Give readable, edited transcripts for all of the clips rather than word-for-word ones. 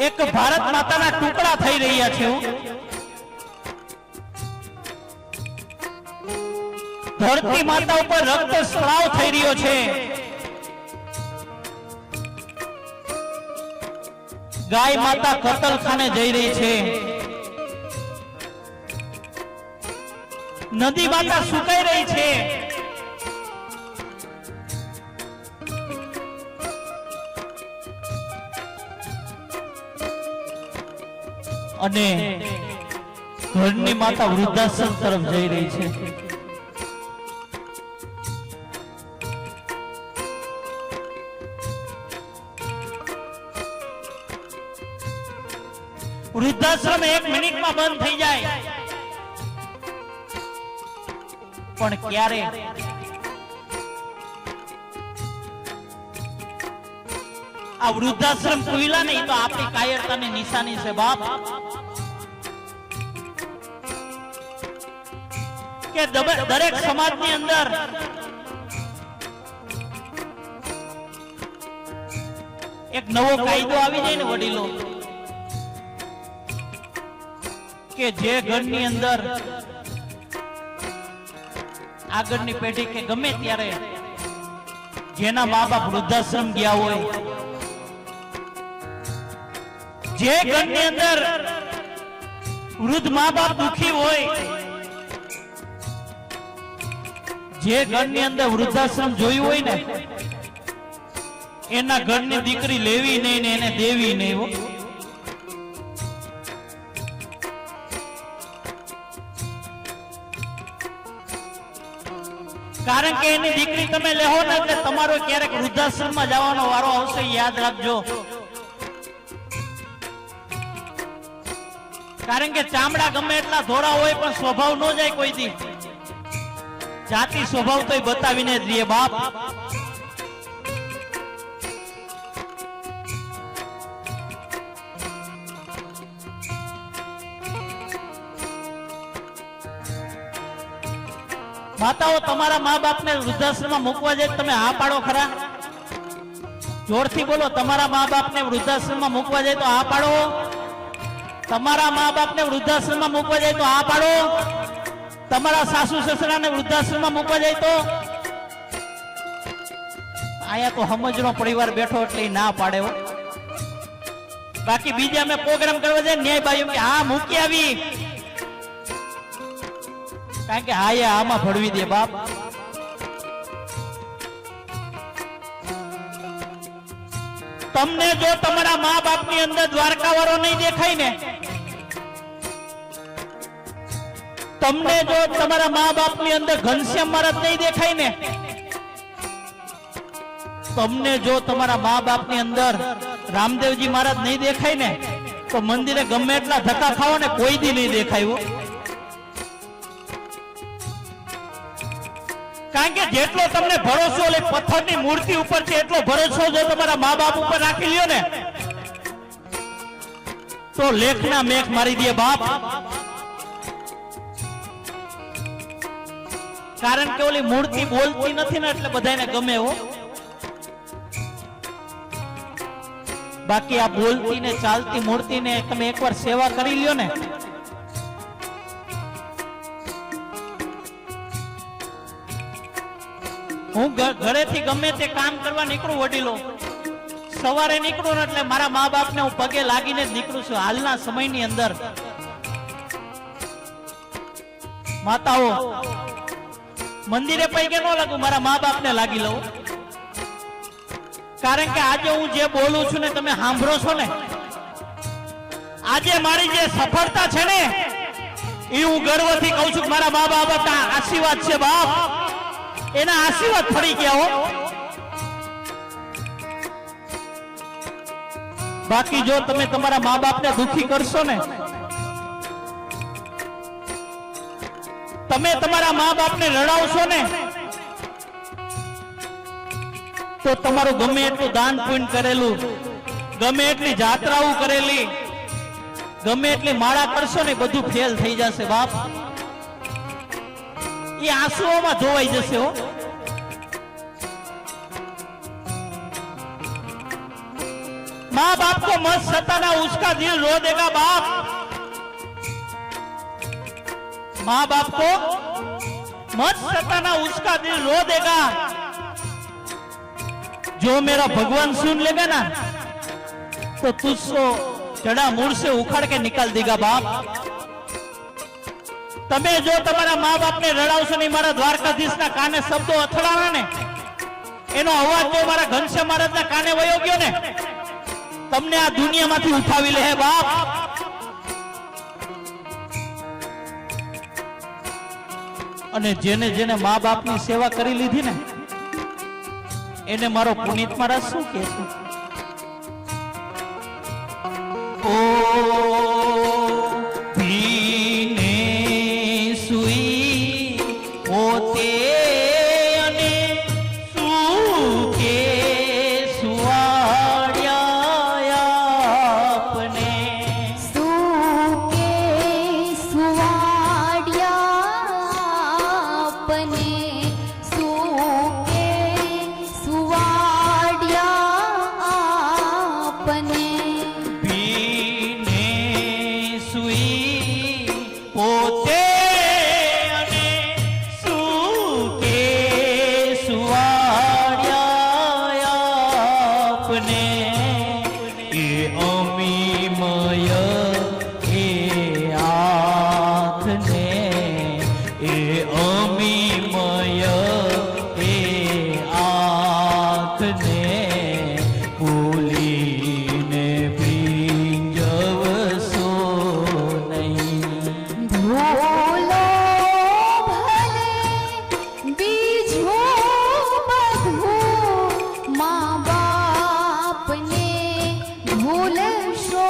એક ભારત માતાના ટુકડા થઈ રહ્યા છે। ધરતી માતા ઉપર રક્ત સ્રાવ થઈ રહ્યો છે। ગાય માતા કતલખાને જઈ રહી છે। નદી માતા સુકાઈ રહી છે। અને ઘરની માતા વૃદ્ધાશ્રમ તરફ જઈ રહી છે। વૃદ્ધાશ્રમ 1 મિનિટમાં બંધ થઈ જાય, પણ ક્યારે આ વૃદ્ધાશ્રમ ખુલ્લા નહીં તો આપણી કાયરતાની નિશાની છે બાપ। કે દરેક સમાજની અંદર એક નવો કાયદો આવી જાય ને વડીલો, કે જે ઘરની અંદર આગળની પેઢી કે ગમે ત્યારે જેના મા બાપ વૃદ્ધાશ્રમ ગયા હોય, જે ઘરની અંદર વૃદ્ધ મા બાપ દુખી હોય, જે ઘરની અંદર વૃદ્ધાશ્રમ જોયું હોય ને, એના ઘરની દીકરી લેવી નહીં ને એને દેવી નહીં। કારણ કે એની દીકરી તમે લેહો ને એટલે તમારો ક્યારેક વૃદ્ધાશ્રમમાં જવાનો વારો આવશે, યાદ રાખજો। કારણ કે ચામડા ગમે એટલા ધોળા હોય પણ સ્વભાવ ન જાય કોઈ દી, જાતિ સ્વભાવ તો બતાવીને જ રહીએ બાપ। માતાઓ તમારા મા બાપને વૃદ્ધાશ્રમમાં મૂકવા જાય તમે હા પાડો ખરા? જોરથી બોલો, તમારા મા બાપને વૃદ્ધાશ્રમમાં મૂકવા જાય તો હા પાડો? તમારા મા બાપને વૃદ્ધાશ્રમમાં મૂકવા જાય તો હા પાડો? તમારા સાસુ સસરાને વૃદ્ધાશ્રમમાં મૂકવા જાય તો? આયા તો સમજનો પરિવાર બેઠો એટલે ના પાડે હો। બાકી બીજા અમે પ્રોગ્રામ કરવા જાય ન્યાય બાયું કે હા મૂકી આવી, કારણ કે હા આમાં ભળવી દે બાપ। તમને જો તમારા મા બાપની અંદર દ્વારકા વાળો નહીં દેખાય ને, તમને જો તમારા મા બાપની અંદર ઘનશ્યામ મહારાજ નહીં દેખાય ને, તમને જો તમારા મા બાપની અંદર રામદેવજી મહારાજ નહીં દેખાય ને, તો મંદિરે ગમે એટલા ધક્કા ખાઓ ને કોઈ દી નહીં દેખાય। કારણ કે જેટલો તમને ભરોસો લે પથ્થરની મૂર્તિ ઉપર છે, એટલો ભરોસો જો તમારા મા બાપ ઉપર રાખી લ્યો ને તો લેખના મેખ મારી દે બાપ। કારણ કે ઓલી મૂર્તિ બોલતી નથી ને એટલે બધાને ગમે હો। બાકી આ બોલતી ને ચાલતી મૂર્તિને તમે એકવાર સેવા કરી લ્યો ને, હું ઘરેથી ગમે તે કામ કરવા નીકળું વડીલો, સવારે નીકળું ને એટલે મારા મા બાપને હું પગે લાગીને જ નીકળું છું। હાલના સમયની અંદર માતાઓ મંદિરે પૈકે ન લાગુ, મારા મા બાપને લાગી લઉં। કારણ કે આજે હું જે બોલું છું ને તમે સાંભળો છો ને, આજે મારી જે સફળતા છે ને એ હું ગર્વથી કહું છું, મારા મા બાપના આશીર્વાદ છે બાપ, એના આશીર્વાદ ફરી ગયા હો। બાકી જો તમે તમારા મા બાપને દુખી કરશો ને, તમે તમારા મા બાપને રડાવશો ને, તો તમારું ગમે એટલું દાન પુણ્ય કરેલું, ગમે એટલી જાત્રાઓ કરેલી, ગમે એટલી માળા કરશો ને બધું ફેલ થઈ જશે બાપ। એ આંસુઓમાં ધોવાઈ જશે હો। माँ बाप को मत सताना, उसका दिल रो देगा बाप। माँ बाप को मत सताना, उसका दिल रो देगा। जो मेरा भगवान सुन लेगा ना तो तुझको जड़ा मूળ से उखाड़ के निकाल देगा बाप। તમે જો તમારા મા બાપને રડાવશો નહીં, મારા દ્વારકાધીશના કાને શબ્દો અથડાણા ને, એનો અવાજ જો મારા ઘનશ્યામ મહારાજના કાને વયો ગયો ને, તમને આ દુનિયામાંથી ઉઠાવી લે બાપ। અને જેને જેને મા બાપની સેવા કરી લીધી ને, એને મારો પુનિત મહારાજ શું કહે છે? ઓ ભીને સુઈ પોતે અને સુકે સુવાડ્યા આપને, સુકે સુવાડ્યા આપને, સુકે સુવાડ્યા આપને, ભીને સુઈ પોતે અને સુકે સુવાડ્યા આપને, એ અમીમય એ આંખને, એ અમીમય એ આંખને ભૂલીને ભીંજવશો નહીં। ભૂલો ભલે બીજું બધું, મા બાપને ભૂલશો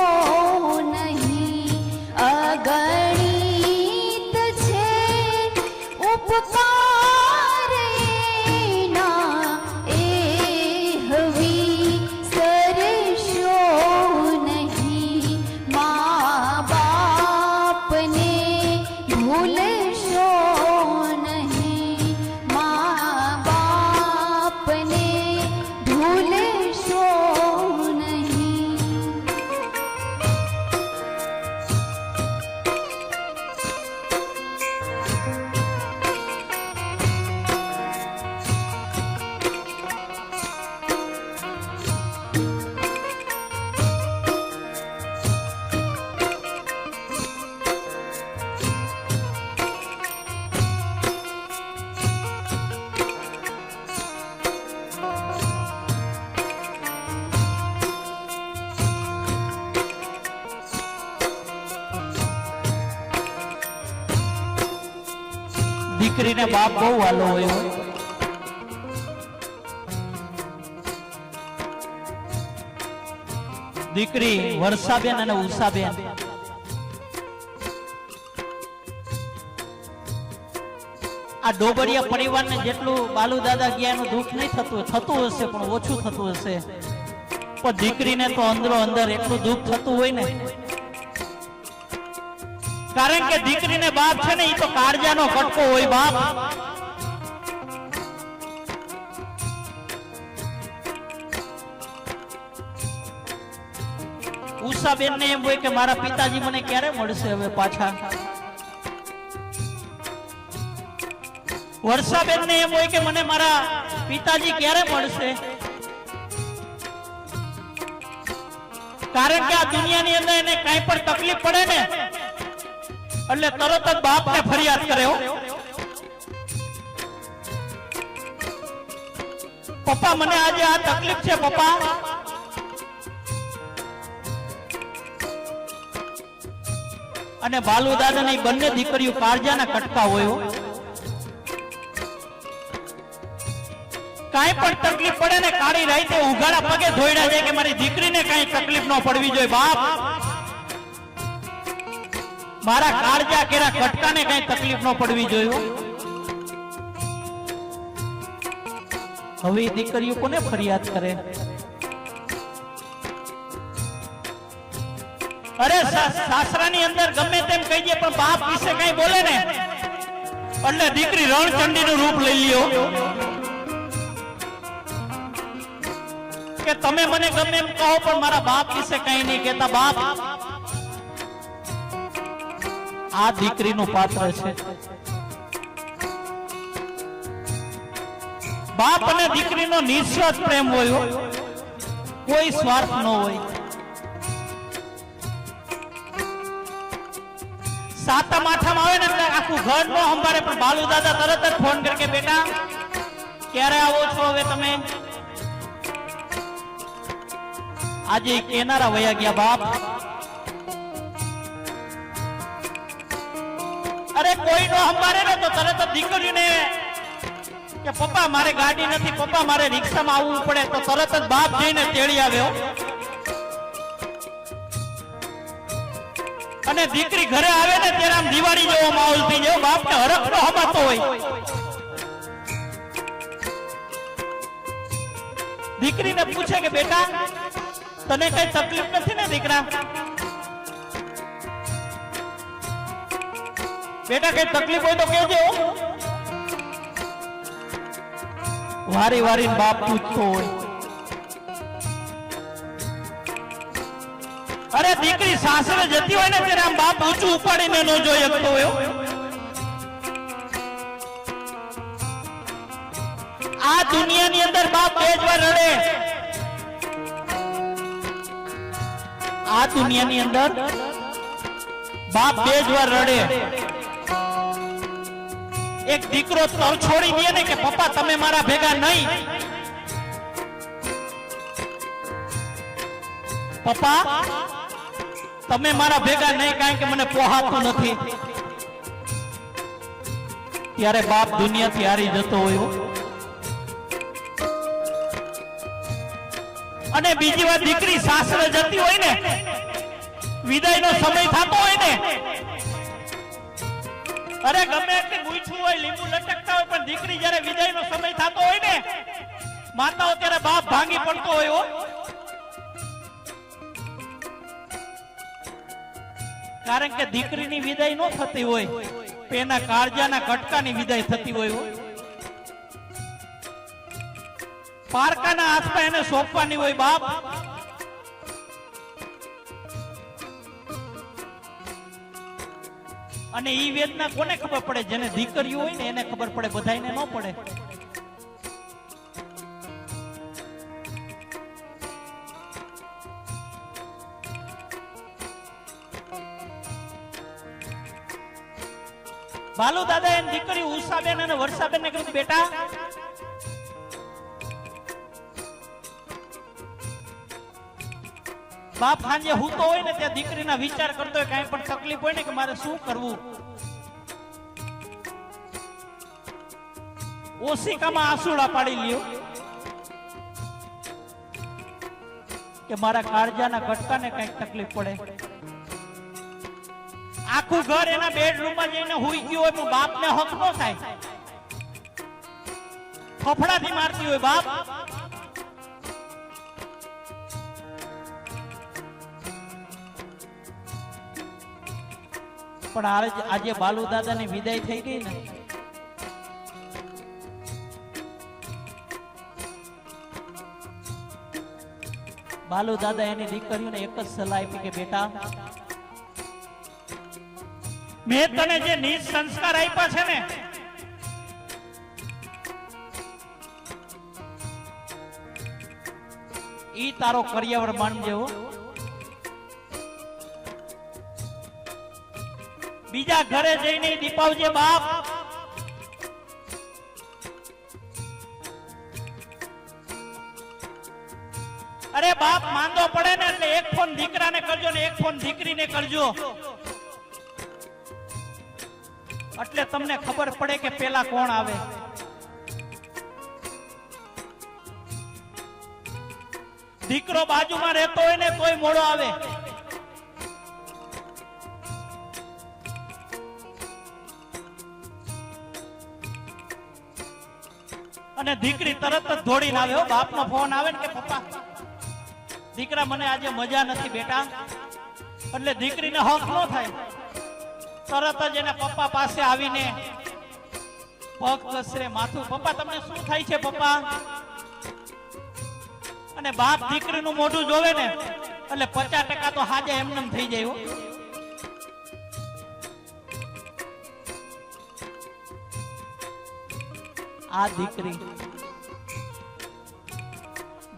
નહીં। અગણિત છે ઉપકાર એના, એ હવી સરશો નહીં। મા બાપને ભૂલશો નહીં, મા બાપને ભૂલશો નહીં। દીકરીને બાપ બહુ વાલો હોય। દીકરી વર્ષાબેન અને ઉષાબેન આ ડોબરિયા પરિવારને જેટલું બાલુ દાદા ગયા એનું દુઃખ નહીં થતું હશે, પણ ઓછું થતું હશે। પણ દીકરીને તો અંદરો અંદર એટલું દુઃખ થતું હોય ને, કારણ કે દીકરીને બાપ છે ને, એ તો કાળજાનો કટકો હોય બાપ। ઉષાબેન ને એમ હોય કે મારા પિતાજી મને ક્યારે મળશે હવે પાછા। વર્ષાબેન ને એમ હોય કે મને મારા પિતાજી ક્યારે મળશે, કારણ કે આ દુનિયાની અંદર એને કઈ પણ તકલીફ પડે ને એટલે તરત જ બાપને ફરિયાદ કરે હો, પપ્પા મને આજે આ તકલીફ છે પપ્પા। અને બાલુ દાદાની બંને દીકરીઓ કાળજાના કટકા હોય, કાંઈ પણ તકલીફ પડે ને કાળી રાતે ઉઘાડા પગે ધોઈડા જાય કે મારી દીકરીને કાંઈ તકલીફ ન પડવી જોઈએ બાપ। મારા કાળજા કેરા કટકાને કાંઈ તકલીફ ન પડવી જોઈએ। હવે દીકરીઓ કોને ફરિયાદ કરે? અરે સાસરાની અંદર ગમે તેમ કહી દે પણ બાપ વિશે કઈ બોલે ને એટલે દીકરી રણચંડીનું રૂપ લઈ લ્યો કે કે તમે મને ગમે એમ કહો પણ મારા બાપ વિશે કઈ નહીં કહેતા. બાપ આ દીકરીનું પાત્ર છે. બાપ અને દીકરીનો નિસ્વાર્થ પ્રેમ હોય, કોઈ સ્વાર્થ ન હોય. સાતમ આઠમ આવે ને એટલે આખું ઘર નો સંભાળે, પણ બાલુ દાદા તરત જ ફોન કરે કે બેટા ક્યારે આવો છો હવે તમે? આજે કેનારા વયા ગયા બાપ. અરે કોઈ નો સંભાળે ને તો તરત જ દીકરીને કે પપ્પા મારે ગાડી નથી, પપ્પા મારે રિક્ષામાં આવવું પડે, તો તરત જ બાપ જઈને તેડી આવ્યો. અને દીકરી ઘરે આવે ને ત્યારે આમ દિવાળી જેવો માહોલ થઈ જાય. બાપને હરખ નો હમાતો હોય. દીકરીને પૂછે કે બેટા તને કઈ તકલીફ નથી ને દીકરા? બેટા કઈ તકલીફ હોય તો કહેજો. વારી વારી બાપ પૂછતો હોય. અરે દીકરી સાસરે જતી હોય ને ત્યારે આમ બાપ ઊંચું ઉપાડીને ન જોઈ શકતો હોય. આ દુનિયાની અંદર બાપ બે જ વાર રડે. આ દુનિયાની અંદર બાપ બે જ વાર રડે. એક દીકરો તર છોડી દે ને કે પપ્પા તમે મારા ભેગા નહીં, પપ્પા તમે મારા ભેગા નહીં કારણ કે મને પોહાતું નથી, ત્યારે બાપ દુનિયાથી હારી જતો હોય. અને બીજી વાર દીકરી સાસરે જતી હોય ને, વિદાયનો સમય થતો હોય ને, અરે ગમે એટલી મૂછું હોય, લીંબુ લટકતા હોય, પણ દીકરી જ્યારે વિદાયનો સમય થતો હોય ને માતાઓ, ત્યારે બાપ ભાંગી પડતો હોય. કારણ કે દીકરીની વિદાય ન થતી હોય, એના કાળજાના કટકાની વિદાય થતી હોય. પારકાના હાથમાં એને સોંપવાની હોય બાપ. અને ઈ વેદના કોને ખબર પડે? જેને દીકરીઓ હોય ને એને ખબર પડે, બધાયને ન પડે. બાલુ દાદા એની દીકરી ઉષાબેન અને વર્ષાબેન ને કહ્યું બેટા બાપ સાંજે હૂતો હોય ને ત્યાં દીકરીના વિચાર કરતો હોય, કઈ પણ તકલીફ હોય ને કે મારે શું કરવું. ઓશિકામાં આંસુડા પાડી લ્યો કે મારા કાળજાના કટકાને કઈક તકલીફ પડે. આખું ઘર એના બેડરૂમમાં જઈને હુઈ ગયું હોય, બાપને હક ન થાય. ફફડાથી મારતી હોય બાપ. પણ આજે બાલુ દાદાની વિદાય થઈ ગઈ ને, બાલુ દાદા એની દીકરીઓને એક જ સલાહ આપી કે બેટા મેં તને જે નીચ સંસ્કાર આપ્યા છે ને ઈ તારો કરિયાવર માનજે. બીજા ઘરે જઈને દીપાવજે બાપ. અરે બાપ માંદો પડે ને એટલે એક ફોન દીકરાને કરજો ને એક ફોન દીકરીને કરજો, એટલે તમને ખબર પડે કે પેલા કોણ આવે. દીકરો બાજુમાં રહેતો હોય ને તોય મોડો આવે. અને દીકરી તરત જ દોડીને આવે. બાપનો ફોન આવે ને કે પપ્પા દીકરા મને આજે મજા નથી બેટા, એટલે દીકરીને હક ન થાય. તરત જ એના પપ્પા પાસે આવીને પગ ઘસરે, માથું, પપ્પા તમને શું થાય છે પપ્પા? અને બાપ દીકરીનું મોઢું જોવે ને એટલે 50% તો હાજે એમનેમ થઈ જાય હો. આ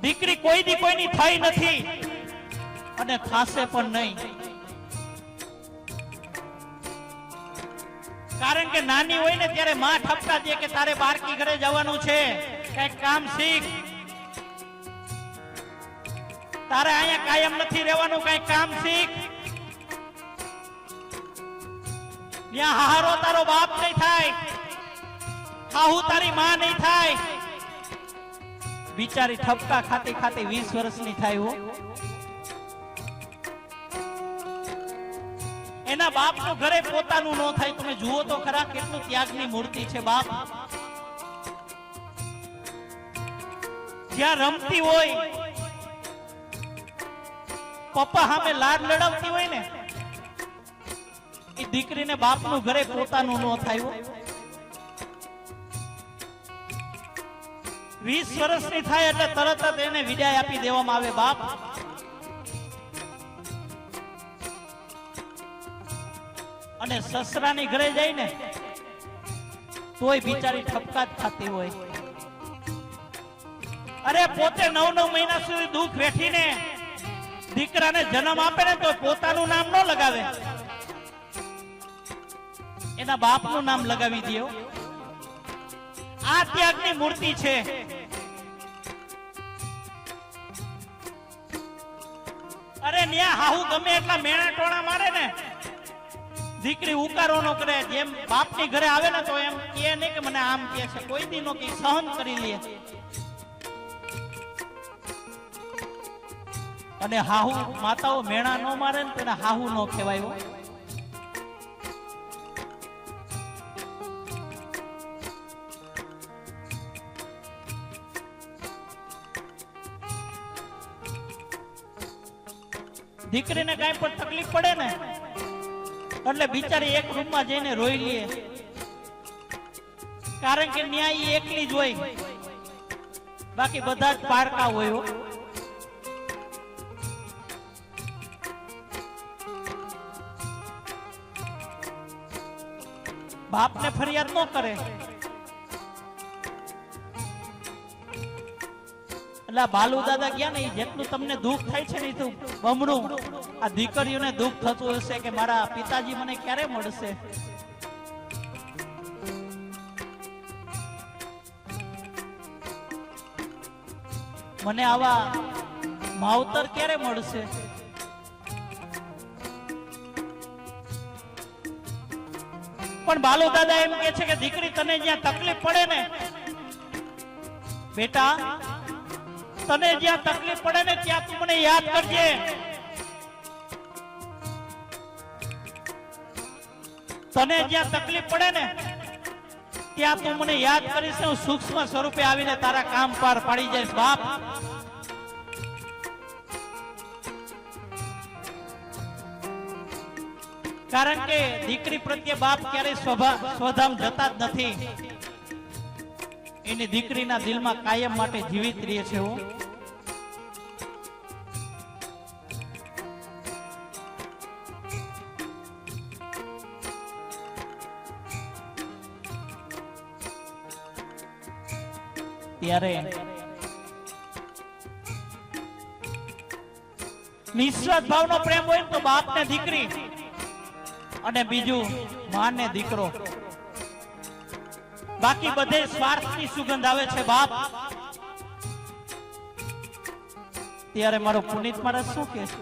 દીકરી કોઈ દી કોઈની થઈ નથી અને થાશે પણ નહીં. કારણ કે નાની હોય ને ત્યારે માં ઠપકા દે કે તારે બારકી ઘરે જવાનું છે, કઈક કામ શીખ, તારે અહીંયા કાયમ નથી રહેવાનું, કઈક કામ શીખ. ત્યાં હારો તારો બાપ નહીં થાય, હાહુ તારી માં નહીં થાય. બિચારી ઠપકા ખાતી ખાતી 20 વર્ષની થાય હો. એના બાપનું ઘરે પોતાનું ન થાય. તમે જુઓ તો ખરા કેટલું ત્યાગની મૂર્તિ છે બાપ. જ્યાં રમતી હોય, પપ્પા સામે લાડ લડાવતી હોય ને, એ દીકરીને બાપનું ઘરે પોતાનું ન થાય. 20 વર્ષની થાય એટલે તરત જ એને વિદાય આપી દેવામાં આવે બાપ. અને સસરાની ઘરે જાય ને તોય બિચારી ઠપકા જ ખાતી હોય. અરે પોતે 9 મહિના સુધી દુઃખ વેઠીને દીકરાને જન્મ આપે ને તો પોતાનું નામ ન લગાવે, એના બાપનું નામ લગાવી દે. આ ત્યાગની મૂર્તિ છે. અરે ન્યા હાહુ ગમે એટલા મેણા ટોણા મારે ને, દીકરી ઉકારો ન કરે. જેમ બાપની ઘરે આવે ને તો એમ કે નહીં કે મને આમ કે છે, કોઈ દી નો કે સહન કરી લે. અને હાહુ માતાઓ મેણા ન મારે ને તેને હાહુ ન કહેવાય. દીકરીને કઈ પણ તકલીફ પડે ને એટલે બિચારી એક રૂમમાં જઈને રોઈ લે. કારણ કે ન્યાય એકલી જ હોય, બાકી બધા જ પારકા હોય. બાપને ફરિયાદ ન કરે. એટલે બાલુ દાદા ગયા ને, જેટલું તમને દુઃખ થાય છે ને એ તો બમણું આ દીકરીઓને દુઃખ થતું હશે કે મારા પિતાજી મને ક્યારે મળશે. મને આવા માવતર ક્યારે મળશે. પણ બાલુ દાદા એમ કે છે કે દીકરી તને જ્યાં તકલીફ પડે ને બેટા, તને જ્યાં તકલીફ પડે ને ત્યાં તું મને યાદ કરજે. તને જ્યાં તકલીફ પડે ને ત્યાં તું મને યાદ કરીશ, હું સૂક્ષ્મ સ્વરૂપે આવીને તારા કામ પાર પાડી જઈશ બાપ. કારણ કે દીકરી પ્રત્યે બાપ ક્યારેય સ્વધામ જતા જ નથી. એની દીકરીના દિલમાં કાયમ માટે જીવિત રહે છે. ત્યારે નિસ્વાર્થ ભાવનો પ્રેમ હોય તો બાપ ને દીકરી, અને બીજું માં ને દીકરો. બાકી બધે સ્વાર્થની સુગંધ આવે છે બાપ. ત્યારે મારો પુનિત મારા શું કે છે,